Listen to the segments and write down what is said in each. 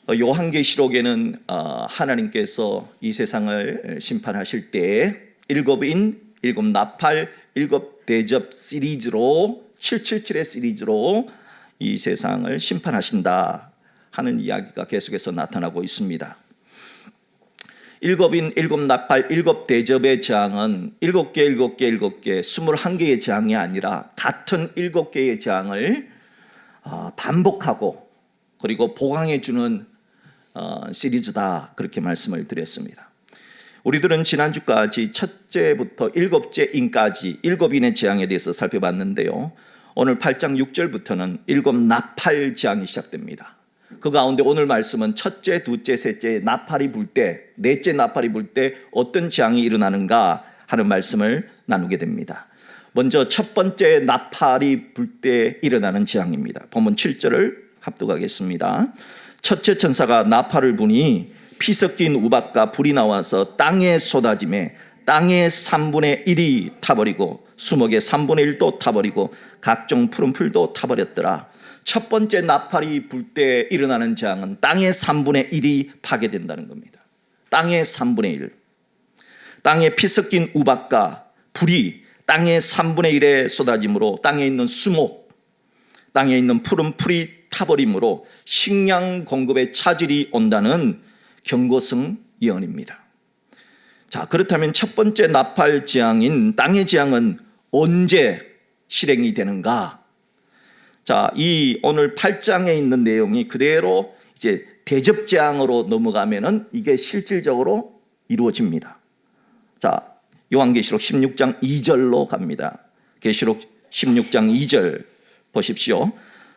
요한계시록에는 하나님께서 이 세상을 심판하실 때 일곱인, 일곱 나팔, 일곱 대접 시리즈로 777의 시리즈로 이 세상을 심판하신다 하는 이야기가 계속해서 나타나고 있습니다. 일곱인, 일곱 나팔, 일곱 대접의 재앙은 7개, 21개의 재앙이 아니라 같은 7개의 재앙을 반복하고 그리고 보강해 주는 시리즈다, 그렇게 말씀을 드렸습니다. 우리들은 지난주까지 첫째부터 7째인까지 7인의 재앙에 대해서 살펴봤는데요, 오늘 8장 6절부터는 7 나팔 재앙이 시작됩니다. 그 가운데 오늘 말씀은 첫째, 둘째, 셋째 나팔이 불 때, 넷째 나팔이 불 때 어떤 재앙이 일어나는가 하는 말씀을 나누게 됩니다. 먼저 첫 번째 나팔이 불 때 일어나는 재앙입니다. 본문 7절을 합독하겠습니다. 첫째 천사가 나팔을 부니 피 섞인 우박과 불이 나와서 땅에 쏟아지매 땅의 3분의 1이 타버리고 수목의 3분의 1도 타버리고 각종 푸른 풀도 타버렸더라. 첫 번째 나팔이 불 때 일어나는 재앙은 땅의 3분의 1이 파괴된다는 겁니다. 땅의 3분의 1. 땅에 피 섞인 우박과 불이 땅의 3분의 1에 쏟아짐으로 땅에 있는 수목, 땅에 있는 푸른 풀이 타버림으로 식량 공급에 차질이 온다는 경고성 예언입니다. 자, 그렇다면 첫 번째 나팔 재앙인 땅의 재앙은 언제 실행이 되는가? 자, 이 오늘 8장에 있는 내용이 그대로 이제 대접 재앙으로 넘어가면은 이게 실질적으로 이루어집니다. 자, 요한계시록 16장 2절로 갑니다. 계시록 16장 2절 보십시오.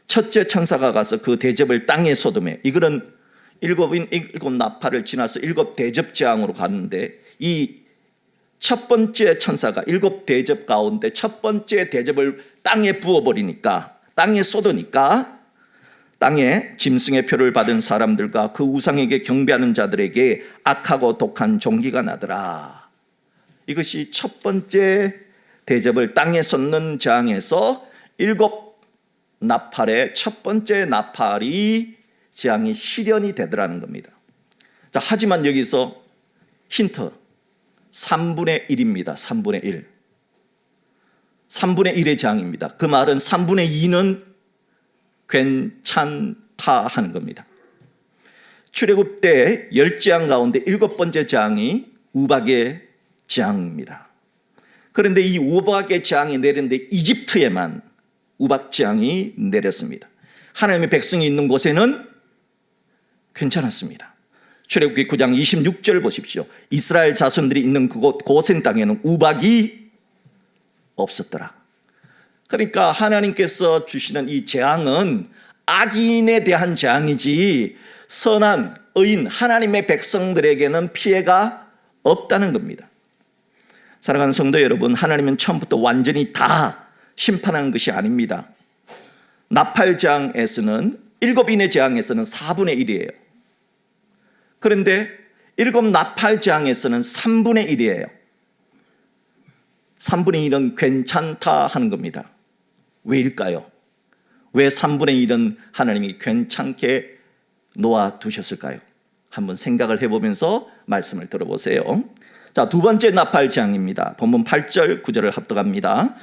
첫째 천사가 가서 그 대접을 땅에 쏟음에, 이거는 일곱 나팔을 지나서 7 대접 재앙으로 갔는데, 이 첫 번째 천사가 7 대접 가운데 첫 번째 대접을 땅에 부어버리니까, 땅에 쏟으니까 땅에 짐승의 표를 받은 사람들과 그 우상에게 경배하는 자들에게 악하고 독한 종기가 나더라. 이것이 첫 번째 대접을 땅에 쏟는 재앙에서 7 나팔의 첫 번째 나팔이 재앙이 실현이 되더라는 겁니다. 자, 하지만 여기서 힌트, 3분의 1입니다. 3분의 1. 3분의 1의 재앙입니다. 그 말은 3분의 2는 괜찮다 하는 겁니다. 출애굽 때 10재앙 가운데 7번째 재앙이 우박의 재앙입니다. 그런데 이 우박의 재앙이 내렸는데 이집트에만 우박 재앙이 내렸습니다. 하나님의 백성이 있는 곳에는 괜찮았습니다. 출애굽기 9장 26절 보십시오. 이스라엘 자손들이 있는 그곳 고센 땅에는 우박이 없었더라. 그러니까 하나님께서 주시는 이 재앙은 악인에 대한 재앙이지 선한 의인 하나님의 백성들에게는 피해가 없다는 겁니다. 사랑하는 성도 여러분, 하나님은 처음부터 완전히 다 심판하는 것이 아닙니다. 나팔 재앙에서는 7인의 재앙에서는 4분의 1이에요. 그런데 7 나팔 재앙에서는 3분의 1이에요. 3분의 1은 괜찮다 하는 겁니다. 왜일까요? 왜 3분의 1은 하나님이 괜찮게 놓아두셨을까요? 한번 생각을 해보면서 말씀을 들어보세요. 자, 두 번째 나팔 재앙입니다. 본문 8절 9절을 합독합니다.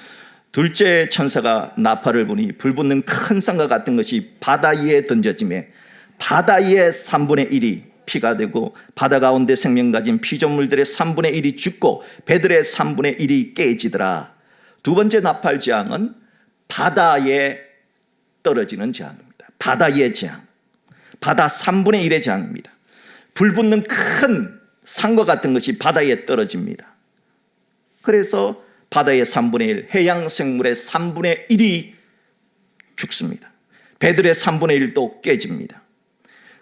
둘째 천사가 나팔을 부니 불붙는 큰 산과 같은 것이 바다 위에 던져지매 바다 위에 3분의 1이 피가 되고 바다 가운데 생명 가진 피조물들의 3분의 1이 죽고 배들의 3분의 1이 깨지더라. 두 번째 나팔 재앙은 바다에 떨어지는 재앙입니다. 바다 위의 재앙, 바다 3분의 1의 재앙입니다. 불붙는 큰 산과 같은 것이 바다에 떨어집니다. 그래서 바다의 3분의 1, 해양 생물의 3분의 1이 죽습니다. 배들의 3분의 1도 깨집니다.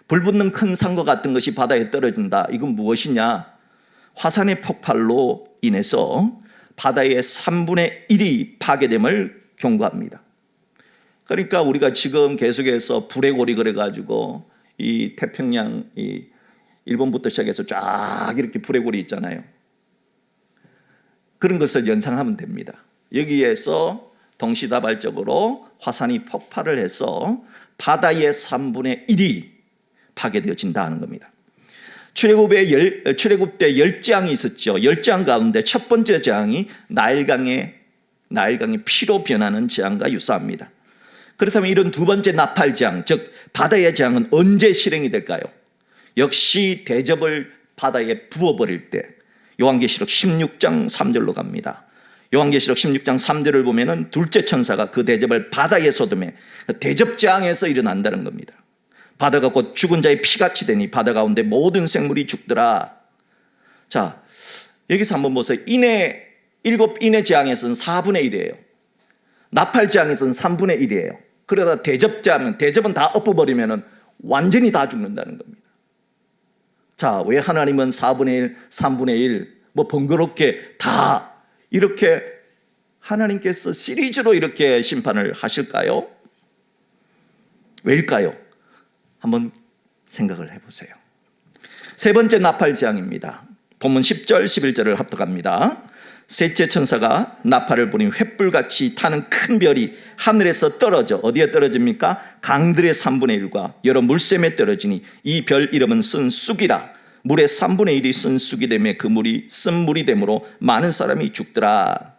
불붙는 큰 산과 같은 것이 바다에 떨어진다. 이건 무엇이냐? 화산의 폭발로 인해서 바다의 3분의 1이 파괴됨을 경고합니다. 그러니까 우리가 지금 계속해서 불의 고리 그래가지고 이 태평양, 이 일본부터 시작해서 쫙 이렇게 불의 고리 있잖아요. 그런 것을 연상하면 됩니다. 여기에서 동시다발적으로 화산이 폭발을 해서 바다의 3분의 1이 파괴되어진다 하는 겁니다. 출애굽 때 10재앙이 있었죠. 10재앙 가운데 첫 번째 재앙이 나일강의 피로 변하는 재앙과 유사합니다. 그렇다면 이런 두 번째 나팔 재앙, 즉 바다의 재앙은 언제 실행이 될까요? 역시 대접을 바다에 부어버릴 때, 요한계시록 16장 3절로 갑니다. 요한계시록 16장 3절을 보면은 둘째 천사가 그 대접을 바다에 쏟음에 대접 재앙에서 일어난다는 겁니다. 바다가 곧 죽은 자의 피같이 되니 바다 가운데 모든 생물이 죽더라. 자, 여기서 한번 보세요. 일곱 인의 재앙에서는 4분의 1이에요. 나팔 재앙에서는 3분의 1이에요. 그러다 대접 재앙은, 대접은 다 엎어버리면 완전히 다 죽는다는 겁니다. 자, 왜 하나님은 4분의 1, 3분의 1, 번거롭게 다 이렇게 하나님께서 시리즈로 이렇게 심판을 하실까요? 왜일까요? 한번 생각을 해보세요. 세 번째 나팔 재앙입니다. 본문 10절, 11절을 합독합니다. 셋째 천사가 나팔을 부니 횃불같이 타는 큰 별이 하늘에서 떨어져, 어디에 떨어집니까? 강들의 3분의 1과 여러 물샘에 떨어지니 이 별 이름은 쓴 쑥이라. 물의 3분의 1이 쓴 쑥이 되매 그 물이 쓴 물이 되므로 많은 사람이 죽더라.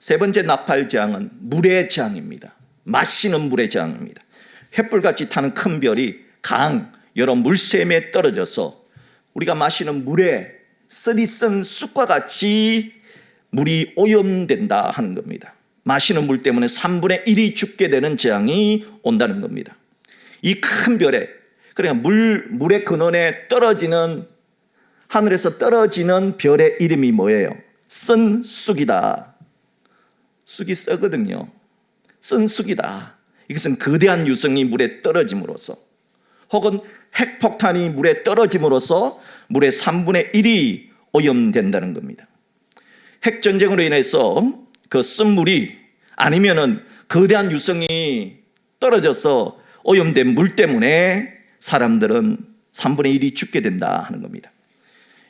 세 번째 나팔 재앙은 물의 재앙입니다. 마시는 물의 재앙입니다. 횃불같이 타는 큰 별이 강 여러 물샘에 떨어져서 우리가 마시는 물에 썰이 쓴 쑥과 같이 물이 오염된다 하는 겁니다. 마시는 물 때문에 3분의 1이 죽게 되는 재앙이 온다는 겁니다. 이 큰 별에, 그러니까 물의 근원에 떨어지는, 하늘에서 떨어지는 별의 이름이 뭐예요? 쓴 쑥이다. 쑥이 썩거든요. 쓴 쑥이다. 이것은 거대한 유성이 물에 떨어짐으로써, 혹은 핵폭탄이 물에 떨어짐으로써 물의 3분의 1이 오염된다는 겁니다. 핵전쟁으로 인해서 그 쓴물이, 아니면은 거대한 유성이 떨어져서 오염된 물 때문에 사람들은 3분의 1이 죽게 된다 하는 겁니다.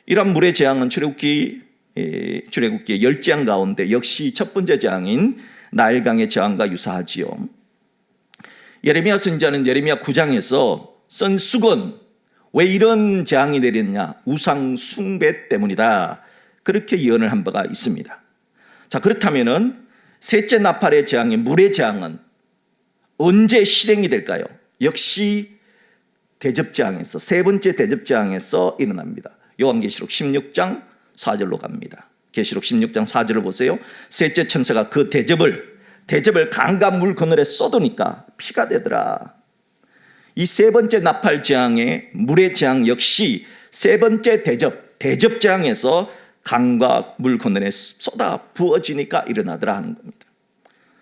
이러한 물의 재앙은 출애굽기 10재앙 가운데 역시 첫 번째 재앙인 나일강의 재앙과 유사하지요. 예레미야 선지자는 예레미야 9장에서 쓴 쑥은 왜 이런 재앙이 내렸냐? 우상 숭배 때문이다. 그렇게 예언을 한 바가 있습니다. 자, 그렇다면은 셋째 나팔의 재앙인 물의 재앙은 언제 실행이 될까요? 역시 대접재앙에서, 세 번째 대접재앙에서 일어납니다. 요한계시록 16장 4절로 갑니다. 계시록 16장 4절을 보세요. 셋째 천사가 그 대접을 강과 물 그늘에 쏟으니까 피가 되더라. 이 세 번째 나팔 재앙의 물의 재앙 역시 세 번째 대접재앙에서 강과 물 그늘에 쏟아 부어지니까 일어나더라 하는 겁니다.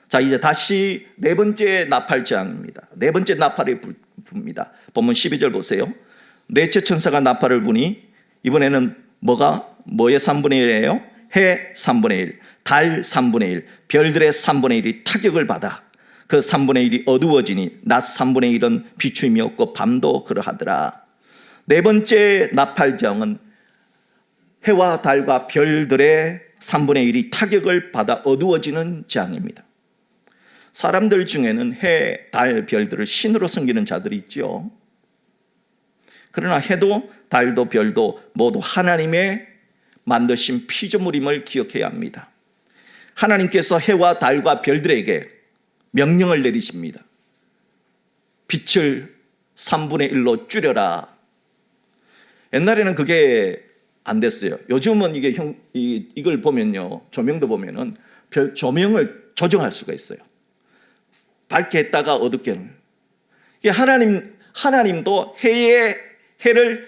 자, 이제 다시 네 번째 나팔 재앙입니다. 네 번째 나팔이 붑니다. 본문 12절 보세요. 넷째 천사가 나팔을 부니 이번에는 뭐의 3분의 1이에요? 해 3분의 1, 달 3분의 1, 별들의 3분의 1이 타격을 받아 그 3분의 1이 어두워지니 낮 3분의 1은 비추임이 없고 밤도 그러하더라. 네 번째 나팔 재앙은 해와 달과 별들의 3분의 1이 타격을 받아 어두워지는 재앙입니다. 사람들 중에는 해, 달, 별들을 신으로 섬기는 자들이 있죠. 그러나 해도 달도 별도 모두 하나님의 만드신 피조물임을 기억해야 합니다. 하나님께서 해와 달과 별들에게 명령을 내리십니다. 빛을 3분의 1로 줄여라. 옛날에는 그게 안 됐어요. 요즘은 이걸 보면요, 조명도 보면은 별 조명을 조정할 수가 있어요. 밝게 했다가 어둡게. 하나님도 해를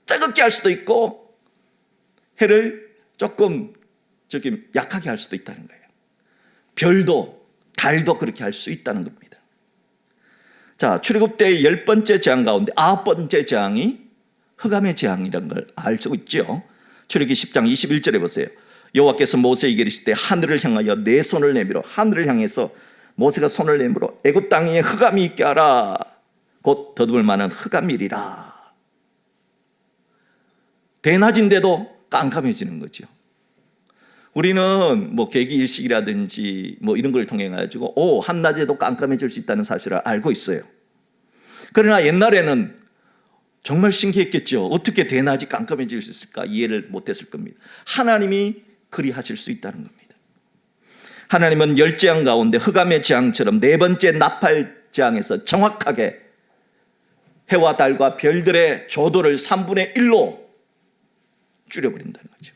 뜨겁게 할 수도 있고 해를 조금 약하게 할 수도 있다는 거예요. 별도 달도 그렇게 할 수 있다는 겁니다. 자, 출애굽 때 10번째 재앙 가운데 9번째 재앙이 흑암의 재앙이라는 걸 알 수 있죠. 출애굽기 10장 21절에 보세요. 여호와께서 모세에게 이르실 때 하늘을 향하여 내 손을 내밀어, 하늘을 향해서 모세가 손을 내밀어 애굽 땅에 흑암이 있게 하라. 곧 더듬을 만한 흑암이리라. 대낮인데도 깜깜해지는 거죠. 우리는 계기일식이라든지 이런 걸 통해 가지고 한낮에도 깜깜해질 수 있다는 사실을 알고 있어요. 그러나 옛날에는 정말 신기했겠죠. 어떻게 대낮이 깜깜해질 수 있을까? 이해를 못했을 겁니다. 하나님이 그리 하실 수 있다는 겁니다. 하나님은 열 재앙 가운데 흑암의 재앙처럼 네 번째 나팔 재앙에서 정확하게 해와 달과 별들의 조도를 3분의 1로 줄여버린다는 거죠.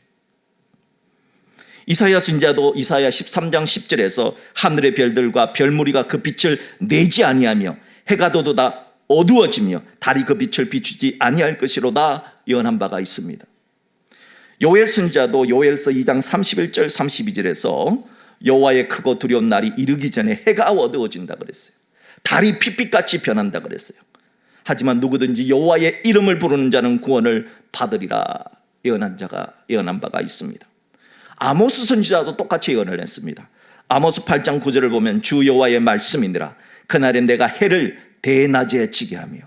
이사야 선지자도 이사야 13장 10절에서 하늘의 별들과 별무리가 그 빛을 내지 아니하며 해가 돋아 어두워지며 달이 그 빛을 비추지 아니할 것이로다 예언한 바가 있습니다. 요엘 선지자도 요엘서 2장 31절 32절에서 여호와의 크고 두려운 날이 이르기 전에 해가 어두워진다 그랬어요. 달이 빛빛같이 변한다 그랬어요. 하지만 누구든지 여호와의 이름을 부르는 자는 구원을 받으리라 예언한 바가 있습니다. 아모스 선지자도 똑같이 예언을 했습니다. 아모스 8장 9절을 보면 주 여호와의 말씀이니라. 그날에 내가 해를 대낮에 지게 하며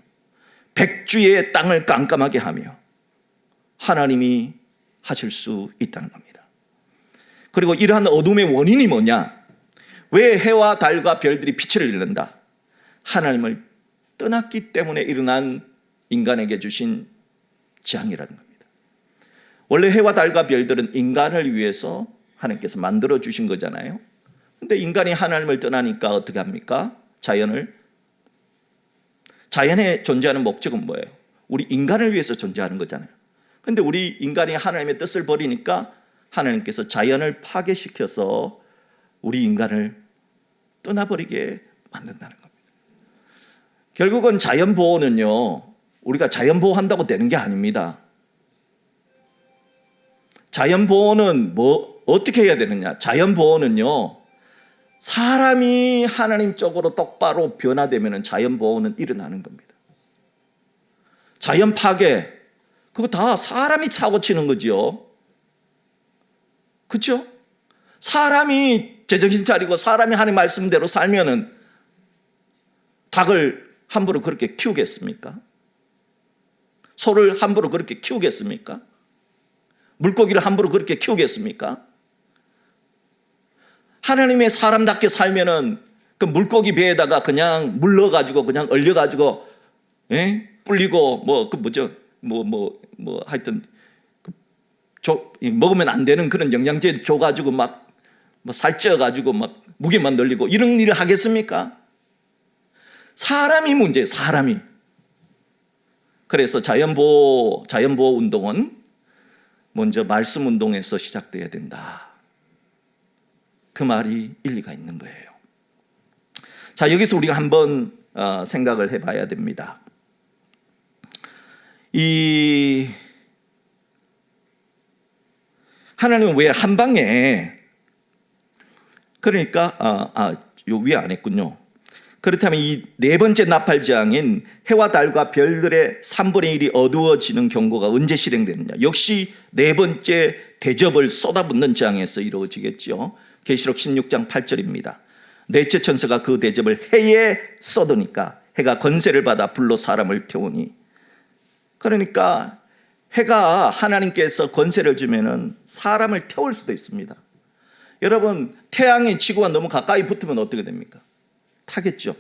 백주의 땅을 깜깜하게 하며 하나님이 하실 수 있다는 겁니다. 그리고 이러한 어둠의 원인이 뭐냐? 왜 해와 달과 별들이 빛을 잃는다? 하나님을 떠났기 때문에 일어난 인간에게 주신 재앙이라는 겁니다. 원래 해와 달과 별들은 인간을 위해서 하나님께서 만들어 주신 거잖아요. 근데 인간이 하나님을 떠나니까 어떻게 합니까? 자연에 존재하는 목적은 뭐예요? 우리 인간을 위해서 존재하는 거잖아요. 근데 우리 인간이 하나님의 뜻을 버리니까 하나님께서 자연을 파괴시켜서 우리 인간을 떠나버리게 만든다는 겁니다. 결국은 자연보호는요, 우리가 자연보호한다고 되는 게 아닙니다. 자연보호는 어떻게 해야 되느냐? 자연보호는요, 사람이 하나님 쪽으로 똑바로 변화되면 자연보호는 일어나는 겁니다. 자연 파괴, 그거 다 사람이 차고 치는 거죠. 그렇죠? 사람이 제정신 차리고 사람이 하나님 말씀대로 살면은 닭을 함부로 그렇게 키우겠습니까? 소를 함부로 그렇게 키우겠습니까? 물고기를 함부로 그렇게 키우겠습니까? 하나님의 사람답게 살면은 그 물고기 배에다가 그냥 물 넣어가지고 그냥 얼려가지고 불리고 하여튼 먹으면 안 되는 그런 영양제 줘가지고 살쪄가지고 무게만 늘리고 이런 일을 하겠습니까? 사람이 문제예요. 사람이. 그래서 자연보호 운동은 먼저 말씀 운동에서 시작돼야 된다. 그 말이 일리가 있는 거예요. 자, 여기서 우리가 한번 생각을 해봐야 됩니다. 하나님은 왜 한 방에, 그러니까 요 위에 안 했군요. 그렇다면 이 네 번째 나팔재앙인 해와 달과 별들의 3분의 1이 어두워지는 경고가 언제 실행되느냐? 역시 네 번째 대접을 쏟아붓는 재앙에서 이루어지겠죠. 계시록 16장 8절입니다. 넷째 천사가 그 대접을 해에 쏟으니까 해가 권세를 받아 불로 사람을 태우니. 그러니까 해가 하나님께서 권세를 주면은 사람을 태울 수도 있습니다. 여러분, 태양이 지구와 너무 가까이 붙으면 어떻게 됩니까? 타겠죠.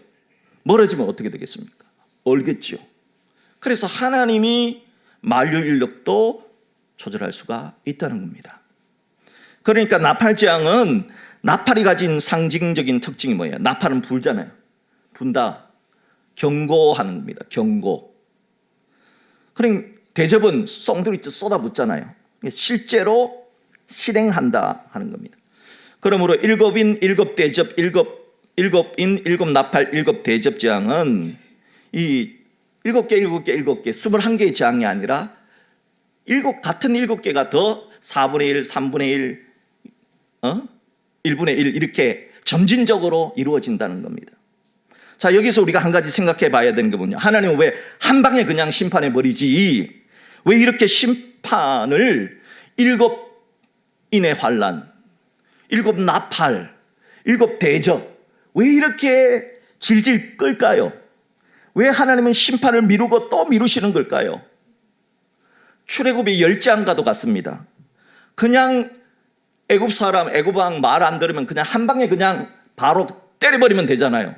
멀어지면 어떻게 되겠습니까? 얼겠죠. 그래서 하나님이 만류 인력도 조절할 수가 있다는 겁니다. 그러니까 나팔재앙은 나팔이 가진 상징적인 특징이 뭐예요? 나팔은 불잖아요. 분다. 경고하는 겁니다. 경고. 그러니까 대접은 썽두리째 쏟아붓잖아요. 실제로 실행한다 하는 겁니다. 그러므로 일곱인 일곱 대접 일곱인 일곱 나팔 일곱 대접 재앙은 이 7개 21개의 재앙이 아니라 같은 7개가 더 4분의 1, 3분의 1, 1분의 1 이렇게 점진적으로 이루어진다는 겁니다. 자, 여기서 우리가 한 가지 생각해 봐야 되는 게 뭐냐? 하나님은 왜 한 방에 그냥 심판해 버리지? 왜 이렇게 심판을 7인의 환난, 7 나팔, 7 대접, 왜 이렇게 질질 끌까요? 왜 하나님은 심판을 미루고 또 미루시는 걸까요? 출애굽의 10재앙과도 같습니다. 그냥 애굽 왕 말 안 들으면 그냥 한 방에 그냥 바로 때려버리면 되잖아요.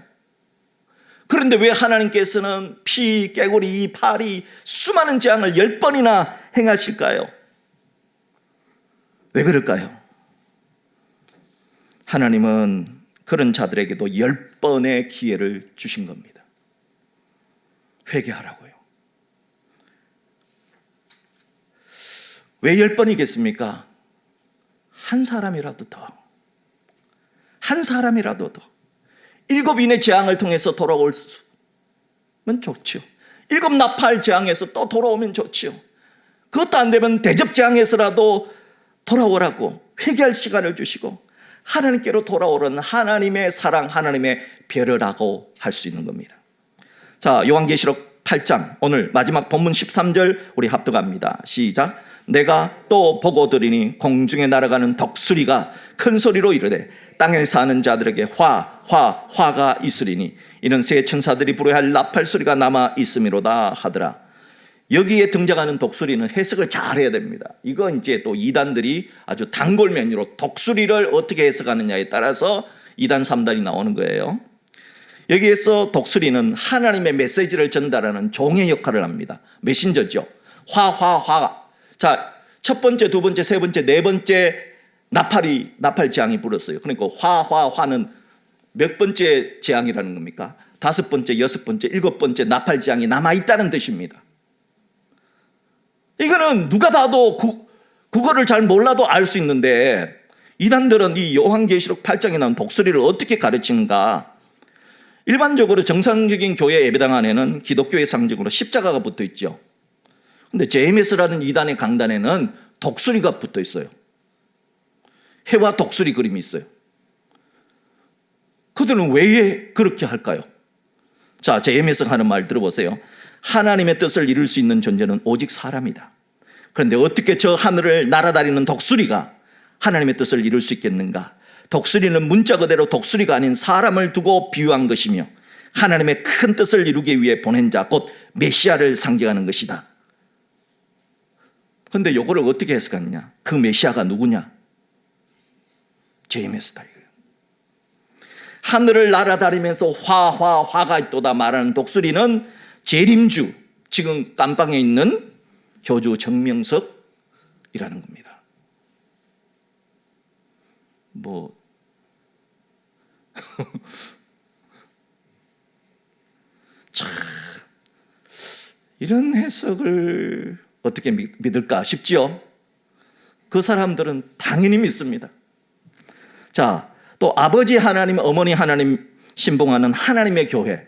그런데 왜 하나님께서는 피, 깨구리, 파리, 수많은 재앙을 10번이나 행하실까요? 왜 그럴까요? 하나님은 그런 자들에게도 10번의 기회를 주신 겁니다. 회개하라고요. 왜 10번이겠습니까? 한 사람이라도 더, 한 사람이라도 더 7인의 재앙을 통해서 돌아올 수면 좋지요. 7 나팔 재앙에서 또 돌아오면 좋지요. 그것도 안 되면 대접 재앙에서라도 돌아오라고 회개할 시간을 주시고 하나님께로 돌아오는 하나님의 사랑, 하나님의 배려라고 할 수 있는 겁니다. 자, 요한계시록 8장 오늘 마지막 본문 13절 우리 합독합니다. 시작. 내가 또 보고 들으니 공중에 날아가는 덕수리가 큰 소리로 이르되 땅에 사는 자들에게 화가 있으리니 이는 새 천사들이 부르야 할 나팔 소리가 남아 있음이로다 하더라. 여기에 등장하는 독수리는 해석을 잘 해야 됩니다. 이거 이제 또 이단들이 아주 단골 메뉴로 독수리를 어떻게 해석하느냐에 따라서 2단 3단이 나오는 거예요. 여기에서 독수리는 하나님의 메시지를 전달하는 종의 역할을 합니다. 메신저죠. 화. 자, 첫 번째, 두 번째, 세 번째, 네 번째 나팔 재앙이 불었어요. 그러니까 화는 몇 번째 재앙이라는 겁니까? 5번째, 6번째, 7번째 나팔 재앙이 남아있다는 뜻입니다. 이거는 누가 봐도 그거를 잘 몰라도 알 수 있는데 이단들은 이 요한계시록 8장에 나온 독수리를 어떻게 가르치는가? 일반적으로 정상적인 교회 예배당 안에는 기독교의 상징으로 십자가가 붙어 있죠. 근데 JMS라는 이단의 강단에는 독수리가 붙어 있어요. 해와 독수리 그림이 있어요. 그들은 왜 그렇게 할까요? 자, JMS가 하는 말 들어보세요. 하나님의 뜻을 이룰 수 있는 존재는 오직 사람이다. 그런데 어떻게 저 하늘을 날아다니는 독수리가 하나님의 뜻을 이룰 수 있겠는가? 독수리는 문자 그대로 독수리가 아닌 사람을 두고 비유한 것이며 하나님의 큰 뜻을 이루기 위해 보낸 자, 곧 메시아를 상징하는 것이다. 그런데 이거를 어떻게 해석하느냐? 그 메시아가 누구냐? JMS다. 하늘을 날아다니면서 화가 있도다 말하는 독수리는 재림주, 지금 깜방에 있는 교주 정명석이라는 겁니다. 참, 이런 해석을 어떻게 믿을까 싶지요? 그 사람들은 당연히 믿습니다. 자, 또 아버지 하나님, 어머니 하나님 신봉하는 하나님의 교회.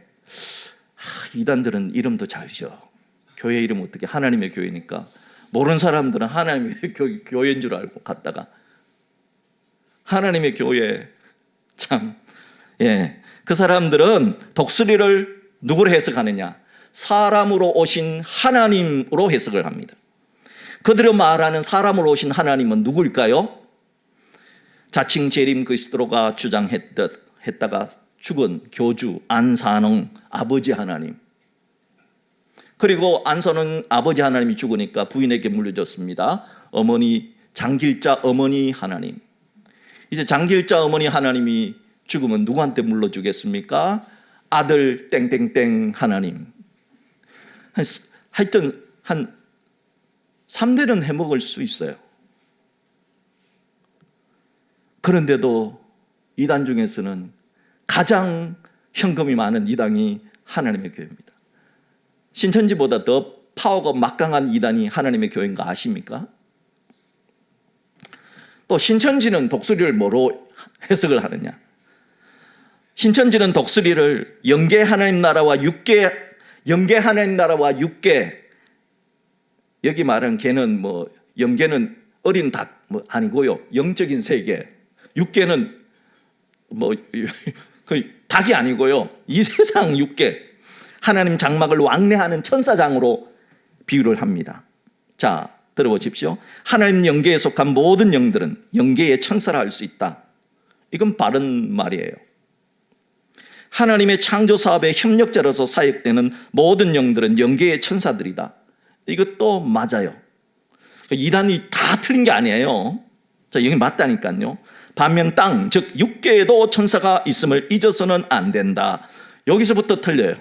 이단들은 이름도 잘 지어. 교회 이름 어떻게 하나님의 교회니까 모르는 사람들은 하나님의 교회인 줄 알고 갔다가 하나님의 교회 참, 그 사람들은 독수리를 누구로 해석하느냐? 사람으로 오신 하나님으로 해석을 합니다. 그들이 말하는 사람으로 오신 하나님은 누구일까요? 자칭 재림 그리스도가 주장했다가 죽은 교주 안산홍 아버지 하나님. 그리고 안산홍 아버지 하나님이 죽으니까 부인에게 물려줬습니다. 어머니 장길자 어머니 하나님. 이제 장길자 어머니 하나님이 죽으면 누구한테 물려주겠습니까? 아들 땡땡땡 하나님. 하여튼 한 3대는 해먹을 수 있어요. 그런데도 이단 중에서는 가장 현금이 많은 이단이 하나님의 교회입니다. 신천지보다 더 파워가 막강한 이단이 하나님의 교회인 거 아십니까? 또 신천지는 독수리를 뭐로 해석을 하느냐? 신천지는 독수리를 영계 하나님 나라와 영계 하나님 나라와 육계, 여기 말하는 개는 영계는 어린 닭 아니고요, 영적인 세계. 육계는 그 닭이 아니고요, 이 세상 육계, 하나님 장막을 왕래하는 천사장으로 비유를 합니다. 자, 들어보십시오. 하나님 영계에 속한 모든 영들은 영계의 천사라 할 수 있다. 이건 바른 말이에요. 하나님의 창조 사업의 협력자로서 사역되는 모든 영들은 영계의 천사들이다. 이것도 맞아요. 이단이 다 틀린 게 아니에요. 자, 여기 맞다니까요. 반면 땅, 즉 육계에도 천사가 있음을 잊어서는 안 된다. 여기서부터 틀려요.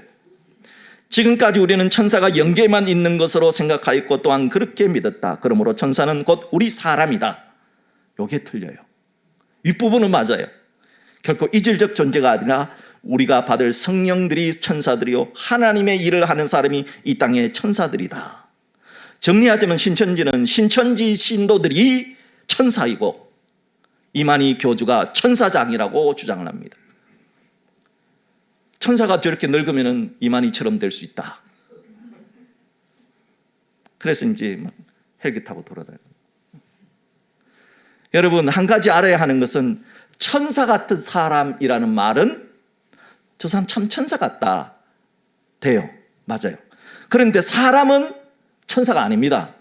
지금까지 우리는 천사가 영계에만 있는 것으로 생각하였고 또한 그렇게 믿었다. 그러므로 천사는 곧 우리 사람이다. 이게 틀려요. 윗부분은 맞아요. 결코 이질적 존재가 아니라 우리가 받을 성령들이 천사들이요 하나님의 일을 하는 사람이 이 땅의 천사들이다. 정리하자면 신천지는 신천지 신도들이 천사이고 이만희 교주가 천사장이라고 주장을 합니다. 천사가 저렇게 늙으면 이만희처럼 될 수 있다. 그래서 이제 막 헬기 타고 돌아다녀요. 여러분, 한 가지 알아야 하는 것은 천사 같은 사람이라는 말은 저 사람 참 천사 같다 돼요. 맞아요. 그런데 사람은 천사가 아닙니다.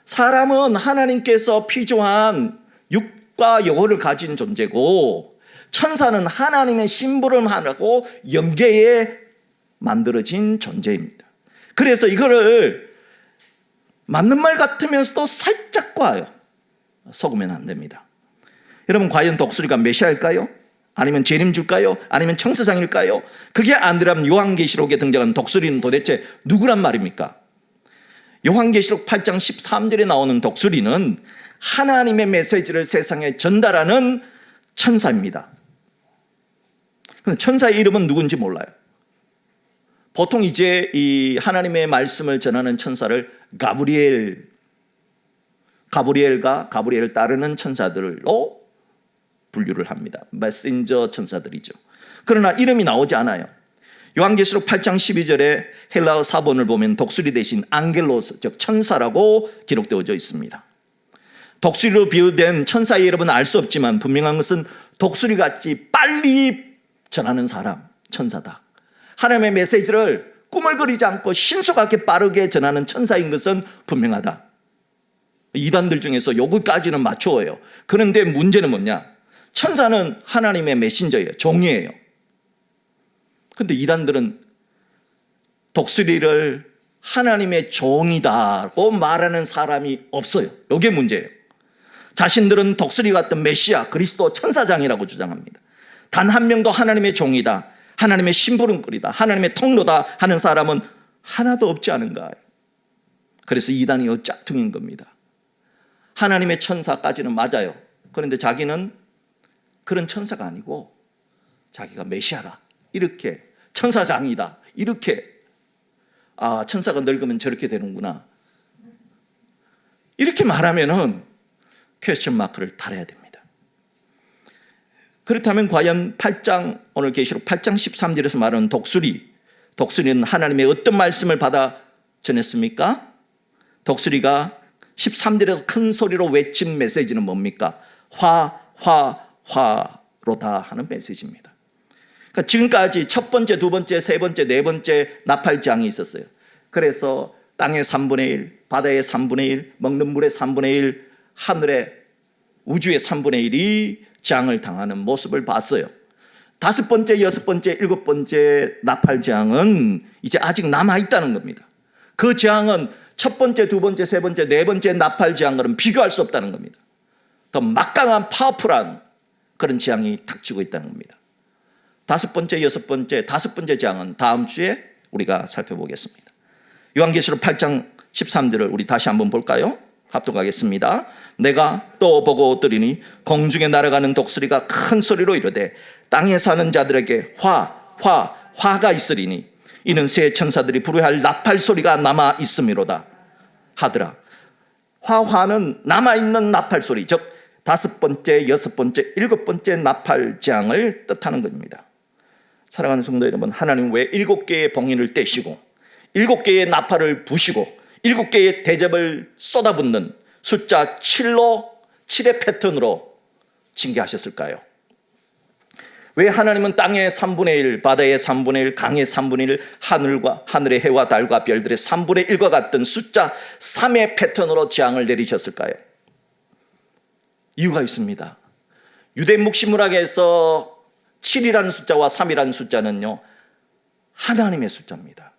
사람은 하나님께서 피조한 육과 영혼을 가진 존재고 천사는 하나님의 심부름하고 영계에 만들어진 존재입니다. 그래서 이거를 맞는 말 같으면서도 살짝 꽈요. 속으면 안 됩니다. 여러분, 과연 독수리가 메시아일까요? 아니면 재림줄까요? 아니면 천사장일까요? 그게 안 되라면 요한계시록에 등장하는 독수리는 도대체 누구란 말입니까? 요한계시록 8장 13절에 나오는 독수리는 하나님의 메시지를 세상에 전달하는 천사입니다. 근데 천사의 이름은 누군지 몰라요. 보통 이제 이 하나님의 말씀을 전하는 천사를 가브리엘과 가브리엘을 따르는 천사들로 분류를 합니다. 메신저 천사들이죠. 그러나 이름이 나오지 않아요. 요한계시록 8장 12절에 헬라어 사본을 보면 독수리 대신 앙겔로스, 즉 천사라고 기록되어져 있습니다. 독수리로 비유된 천사의 이름은 알 수 없지만 분명한 것은 독수리같이 빨리 전하는 사람, 천사다. 하나님의 메시지를 꾸물거리지 않고 신속하게 빠르게 전하는 천사인 것은 분명하다. 이단들 중에서 요거까지는 맞춰요. 그런데 문제는 뭐냐? 천사는 하나님의 메신저예요. 종이에요. 근데 이단들은 독수리를 하나님의 종이다고 말하는 사람이 없어요. 이게 문제예요. 자신들은 독수리 같은 메시아, 그리스도 천사장이라고 주장합니다. 단 한 명도 하나님의 종이다, 하나님의 심부름꾼이다, 하나님의 통로다 하는 사람은 하나도 없지 않은가. 그래서 이단이 짝퉁인 겁니다. 하나님의 천사까지는 맞아요. 그런데 자기는 그런 천사가 아니고 자기가 메시아다, 이렇게 천사장이다, 이렇게 천사가 늙으면 저렇게 되는구나, 이렇게 말하면은 퀘스천 마크를 달아야 됩니다. 그렇다면 과연 오늘 계시록 8장 13절에서 말하는 독수리는 하나님의 어떤 말씀을 받아 전했습니까? 독수리가 13절에서 큰 소리로 외친 메시지는 뭡니까? 화로다 하는 메시지입니다. 그러니까 지금까지 첫 번째, 두 번째, 세 번째, 네 번째 나팔장이 있었어요. 그래서 땅의 3분의 1, 바다의 3분의 1, 먹는 물의 3분의 1, 하늘의 우주의 3분의 1이 재앙을 당하는 모습을 봤어요. 다섯 번째, 여섯 번째, 일곱 번째 나팔재앙은 이제 아직 남아있다는 겁니다. 그 재앙은 첫 번째, 두 번째, 세 번째, 네 번째 나팔재앙과는 비교할 수 없다는 겁니다. 더 막강한 파워풀한 그런 재앙이 닥치고 있다는 겁니다. 다섯 번째, 여섯 번째, 다섯 번째 재앙은 다음 주에 우리가 살펴보겠습니다. 요한계시록 8장 13절을 우리 다시 한번 볼까요? 합독하겠습니다. 내가 또 보고 들으니 공중에 날아가는 독수리가 큰 소리로 이르되 땅에 사는 자들에게 화가 있으리니 이는 새 천사들이 부르야 할 나팔 소리가 남아 있음이로다 하더라. 화는 남아있는 나팔 소리, 즉 다섯 번째, 여섯 번째, 일곱 번째 나팔 재앙을 뜻하는 겁니다. 사랑하는 성도 여러분, 하나님 왜 7개의 봉인을 떼시고 7개의 나팔을 부시고 7개의 대접을 쏟아붓는 숫자 7의 패턴으로 징계하셨을까요? 왜 하나님은 땅의 3분의 1, 바다의 3분의 1, 강의 3분의 1, 하늘의 해와 달과 별들의 3분의 1과 같은 숫자 3의 패턴으로 재앙을 내리셨을까요? 이유가 있습니다. 유대 묵시문학에서 7이라는 숫자와 3이라는 숫자는요, 하나님의 숫자입니다.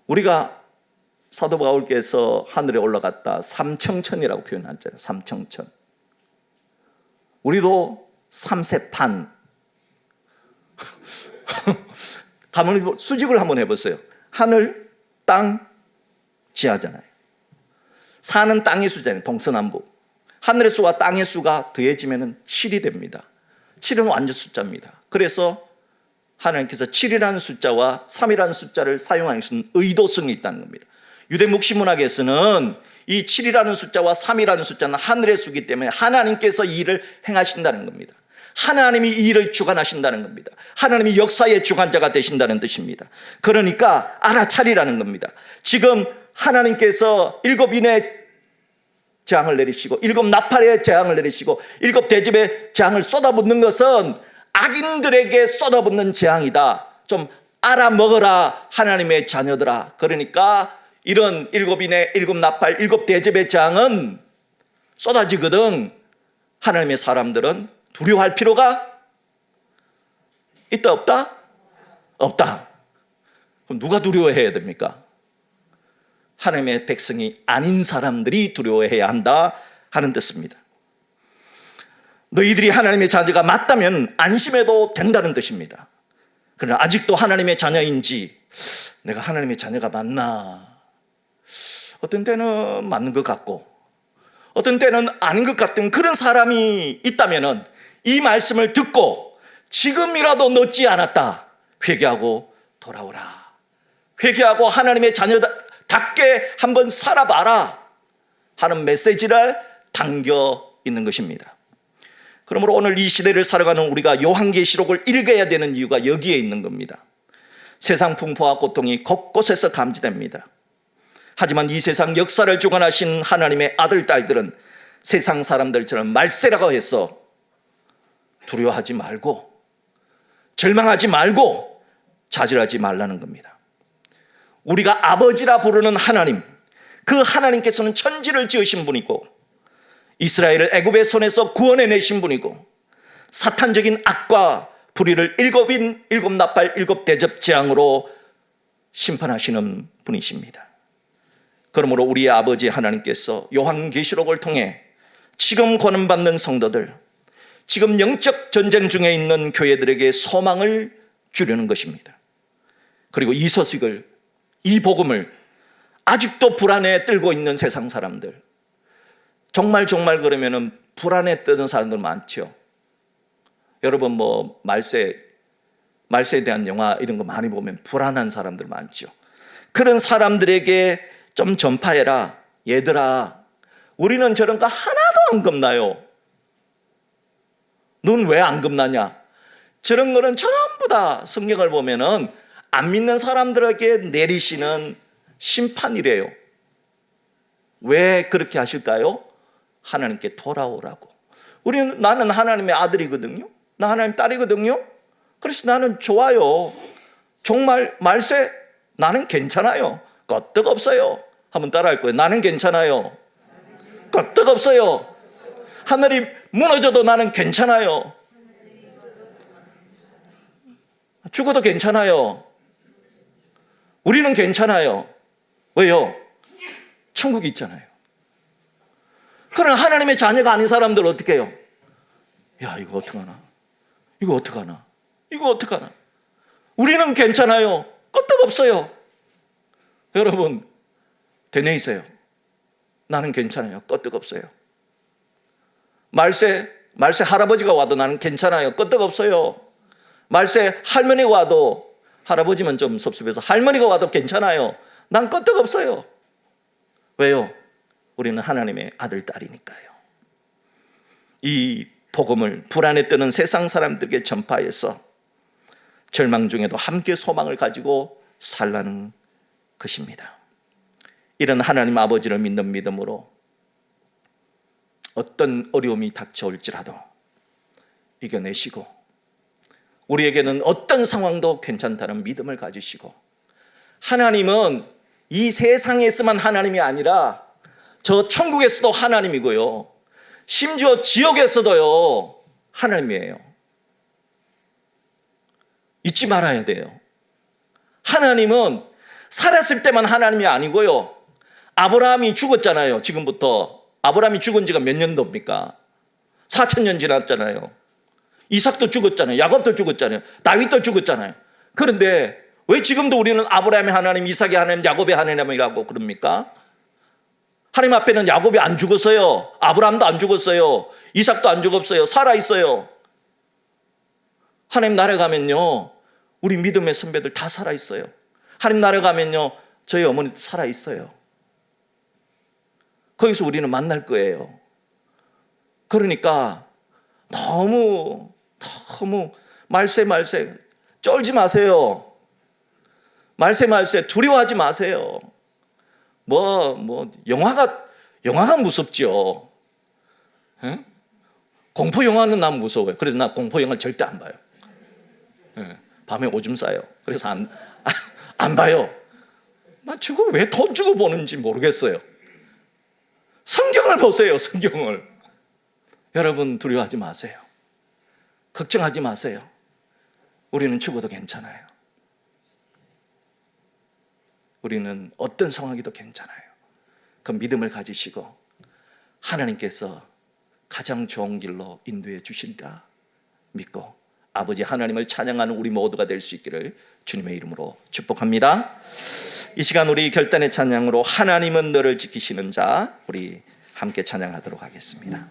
우리가 사도 바울께서 하늘에 올라갔다 삼청천이라고 표현하잖아요. 삼청천. 우리도 삼세판, 가만히 수직을 한번 해보세요. 하늘, 땅, 지하잖아요. 사는 땅의 수잖아요. 동서남북. 하늘의 수와 땅의 수가 더해지면 7이 됩니다. 7은 완전 숫자입니다. 그래서 하나님께서 7이라는 숫자와 3이라는 숫자를 사용하신 의도성이 있다는 겁니다. 유대 묵시문학에서는 이 7이라는 숫자와 3이라는 숫자는 하늘의 수이기 때문에 하나님께서 이 일을 행하신다는 겁니다. 하나님이 이 일을 주관하신다는 겁니다. 하나님이 역사의 주관자가 되신다는 뜻입니다. 그러니까 알아차리라는 겁니다. 지금 하나님께서 7인의 재앙을 내리시고 7 나팔의 재앙을 내리시고 7 대접의 재앙을 쏟아붓는 것은 악인들에게 쏟아붓는 재앙이다. 좀 알아먹어라 하나님의 자녀들아. 그러니까 이런 7인의 7 나팔 7 대접의 재앙은 쏟아지거든 하나님의 사람들은 두려워할 필요가 있다 없다? 없다. 그럼 누가 두려워해야 됩니까? 하나님의 백성이 아닌 사람들이 두려워해야 한다 하는 뜻입니다. 너희들이 하나님의 자녀가 맞다면 안심해도 된다는 뜻입니다. 그러나 아직도 하나님의 자녀인지 내가 하나님의 자녀가 맞나? 어떤 때는 맞는 것 같고 어떤 때는 아닌 것 같은 그런 사람이 있다면 이 말씀을 듣고 지금이라도 늦지 않았다. 회개하고 돌아오라. 회개하고 하나님의 자녀답게 한번 살아봐라 하는 메시지를 담겨 있는 것입니다. 그러므로 오늘 이 시대를 살아가는 우리가 요한계시록을 읽어야 되는 이유가 여기에 있는 겁니다. 세상 풍파와 고통이 곳곳에서 감지됩니다. 하지만 이 세상 역사를 주관하신 하나님의 아들, 딸들은 세상 사람들처럼 말세라고 해서 두려워하지 말고 절망하지 말고 좌절하지 말라는 겁니다. 우리가 아버지라 부르는 하나님, 그 하나님께서는 천지를 지으신 분이고 이스라엘을 애굽의 손에서 구원해내신 분이고 사탄적인 악과 불의를 7 나팔 7 대접 재앙으로 심판하시는 분이십니다. 그러므로 우리의 아버지 하나님께서 요한계시록을 통해 지금 고난받는 성도들, 지금 영적 전쟁 중에 있는 교회들에게 소망을 주려는 것입니다. 그리고 이 소식을, 이 복음을 아직도 불안에 떨고 있는 세상 사람들, 정말 그러면은 불안에 떠는 사람들 많죠. 여러분 뭐 말세에 대한 영화 이런 거 많이 보면 불안한 사람들 많죠. 그런 사람들에게 좀 전파해라. 얘들아, 우리는 저런 거 하나도 안 겁나요. 넌 왜 안 겁나냐? 저런 거는 전부 다 성경을 보면은 안 믿는 사람들에게 내리시는 심판이래요. 왜 그렇게 하실까요? 하나님께 돌아오라고. 나는 하나님의 아들이거든요. 나 하나님 딸이거든요. 그래서 나는 좋아요. 정말 말세 나는 괜찮아요. 끄떡없어요. 한번 따라할 거예요. 나는 괜찮아요. 끄떡없어요. 하늘이 무너져도 나는 괜찮아요. 죽어도 괜찮아요. 우리는 괜찮아요. 왜요? 천국이 있잖아요. 그러나 하나님의 자녀가 아닌 사람들 어떻게 해요? 야, 이거 어떡하나? 이거 어떡하나? 이거 어떡하나? 우리는 괜찮아요. 끄떡없어요. 여러분, 되뇌이세요. 나는 괜찮아요. 끄떡없어요. 말세 할아버지가 와도 나는 괜찮아요. 끄떡없어요. 말세 할머니가 와도, 할아버지면 좀 섭섭해서 할머니가 와도 괜찮아요. 난 끄떡없어요. 왜요? 우리는 하나님의 아들, 딸이니까요. 이 복음을 불안에 뜨는 세상 사람들에게 전파해서 절망 중에도 함께 소망을 가지고 살라는 것입니다. 이런 하나님 아버지를 믿는 믿음으로 어떤 어려움이 닥쳐올지라도 이겨내시고 우리에게는 어떤 상황도 괜찮다는 믿음을 가지시고, 하나님은 이 세상에서만 하나님이 아니라 저 천국에서도 하나님이고요, 심지어 지옥에서도요 하나님이에요. 잊지 말아야 돼요. 하나님은 살았을 때만 하나님이 아니고요, 아브라함이 죽었잖아요. 지금부터 아브라함이 죽은 지가 몇 년도입니까? 4,000년 지났잖아요. 이삭도 죽었잖아요. 야곱도 죽었잖아요. 다윗도 죽었잖아요. 그런데 왜 지금도 우리는 아브라함의 하나님, 이삭의 하나님, 야곱의 하나님이라고 그럽니까? 하나님 앞에는 야곱이 안 죽었어요. 아브라함도 안 죽었어요. 이삭도 안 죽었어요. 살아있어요. 하나님 나라 가면요, 우리 믿음의 선배들 다 살아있어요. 하나님 나라 가면요, 저희 어머니도 살아있어요. 거기서 우리는 만날 거예요. 그러니까 너무 말세 쫄지 마세요. 말세 두려워하지 마세요. 영화가 무섭죠. 에? 공포 영화는 난 무서워요. 그래서 나 공포 영화 절대 안 봐요. 예, 밤에 오줌 싸요. 그래서 안 봐요. 나 저거 왜 돈 주고 보는지 모르겠어요. 성경을 보세요. 성경을. 여러분 두려워하지 마세요. 걱정하지 마세요. 우리는 죽어도 괜찮아요. 우리는 어떤 상황이도 괜찮아요. 그 믿음을 가지시고 하나님께서 가장 좋은 길로 인도해 주시리라 믿고 아버지 하나님을 찬양하는 우리 모두가 될 수 있기를 주님의 이름으로 축복합니다. 이 시간 우리 결단의 찬양으로 하나님은 너를 지키시는 자, 우리 함께 찬양하도록 하겠습니다.